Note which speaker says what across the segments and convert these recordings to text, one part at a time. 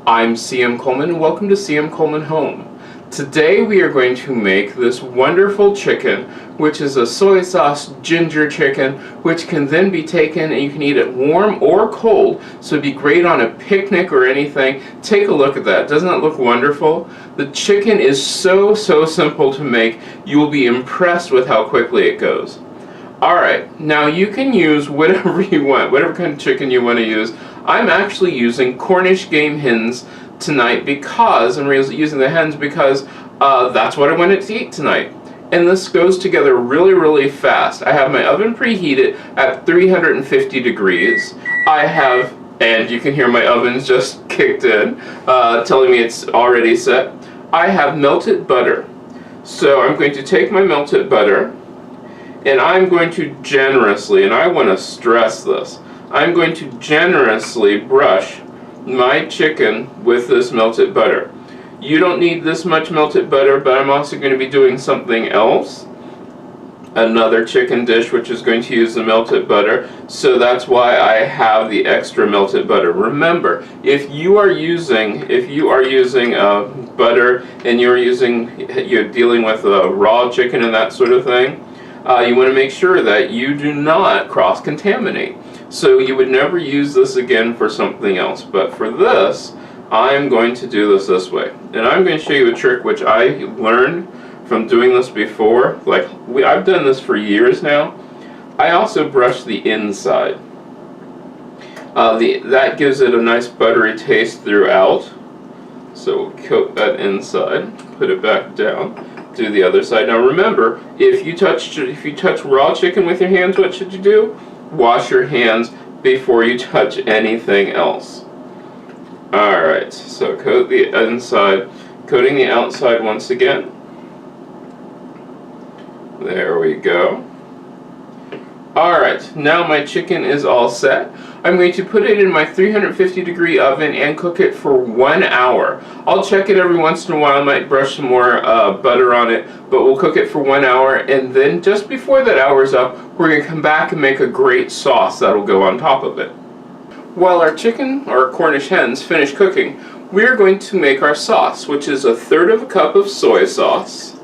Speaker 1: I'm CM Coleman and welcome to CM Coleman Home. Today we are going to make this wonderful chicken, which is a soy sauce ginger chicken, which can then be taken and you can eat it warm or cold, so it'd be great on a picnic or anything. Take a look at that. Doesn't that look wonderful? The chicken is so simple to make. You will be impressed with how quickly it goes. Alright, now you can use whatever you want, whatever kind of chicken you want to use. I'm actually using Cornish game hens tonight because, I'm using the hens because that's what I wanted to eat tonight. And this goes together really fast. I have my oven preheated at 350 degrees. I have, and you can hear my oven's just kicked in, telling me it's already set. I have melted butter. So I'm going to take my melted butter and I'm going to generously, and I want to stress this, I'm going to generously brush my chicken with this melted butter. You don't need this much melted butter, but I'm also going to be doing something else. Another chicken dish which is going to use the melted butter, so that's why I have the extra melted butter. Remember, if you are using butter and you're dealing with raw chicken and that sort of thing, you want to make sure that you do not cross-contaminate. So you would never use this again for something else. But for this, I'm going to do this way. And I'm going to show you a trick which I learned from doing this before. I've done this for years now. I also brush the inside. That gives it a nice buttery taste throughout. So we'll coat that inside, put it back down. Do the other side. Now remember, if you touch raw chicken with your hands, what should you do? Wash your hands before you touch anything else. Alright, so coat the inside, coating the outside once again. There we go. Alright, now my chicken is all set. I'm going to put it in my 350 degree oven and cook it for 1 hour. I'll check it every once in a while, I might brush some more butter on it, but we'll cook it for 1 hour, and then just before that hour's up, we're going to come back and make a great sauce that'll go on top of it. While our chicken, or Cornish hens, finish cooking, we're going to make our sauce, which is 1/3 cup of soy sauce.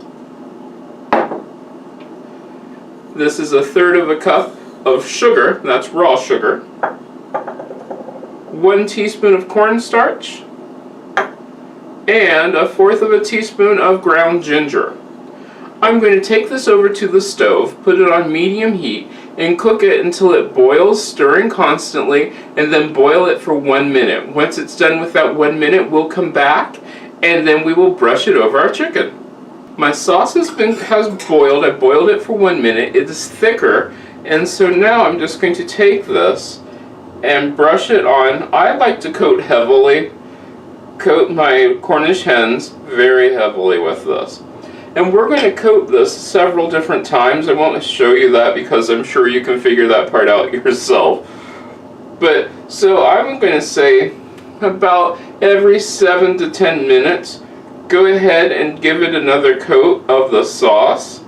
Speaker 1: This is 1/3 cup of sugar, that's raw sugar. 1 teaspoon of cornstarch, and 1/4 teaspoon of ground ginger. I'm going to take this over to the stove, put it on medium heat, and cook it until it boils, stirring constantly, and then boil it for 1 minute. Once it's done with that 1 minute, we'll come back, and then we will brush it over our chicken. My sauce has boiled. I boiled it for 1 minute. It is thicker, and so now I'm just going to take this and brush it on. I like to coat heavily, coat my Cornish hens very heavily with this. And we're going to coat this several different times. I won't show you that because I'm sure you can figure that part out yourself. But so I'm going to say about every 7 to 10 minutes, go ahead and give it another coat of the sauce.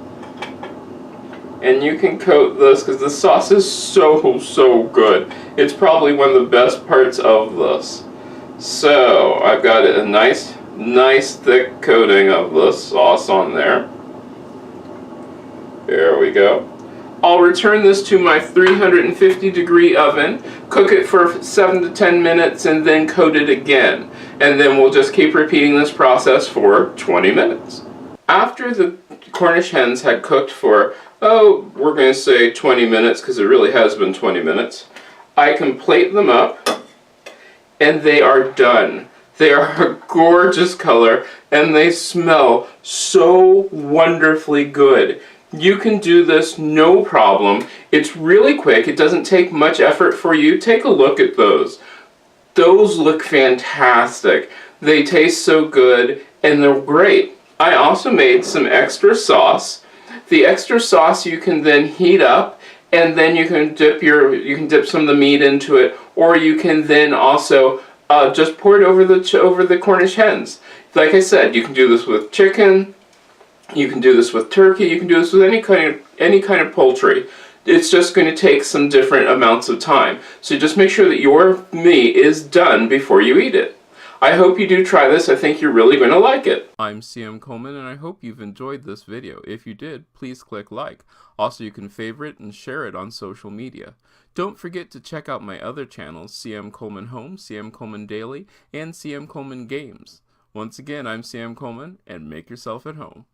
Speaker 1: And you can coat this because the sauce is so good. It's probably one of the best parts of this. So I've got a nice thick coating of the sauce on there. There we go. I'll return this to my 350 degree oven, cook it for 7 to 10 minutes, and then coat it again. And then we'll just keep repeating this process for 20 minutes. After the Cornish hens had cooked for, we're going to say 20 minutes because it really has been 20 minutes, I can plate them up, and they are done. They are a gorgeous color, and they smell so wonderfully good. You can do this no problem. It's really quick. It doesn't take much effort for you. Take a look at those. Those look fantastic. They taste so good, and they're great. I also made some extra sauce. The extra sauce you can then heat up, and then you can dip some of the meat into it, or you can then also just pour it over the Cornish hens. Like I said, you can do this with chicken, you can do this with turkey, you can do this with any kind of poultry. It's just going to take some different amounts of time. So just make sure that your meat is done before you eat it. I hope you do try this. I think you're really going to like it. I'm CM Coleman, and I hope you've enjoyed this video. If you did, please click like. Also, you can favorite and share it on social media. Don't forget to check out my other channels, CM Coleman Home, CM Coleman Daily, and CM Coleman Games. Once again, I'm CM Coleman, and make yourself at home.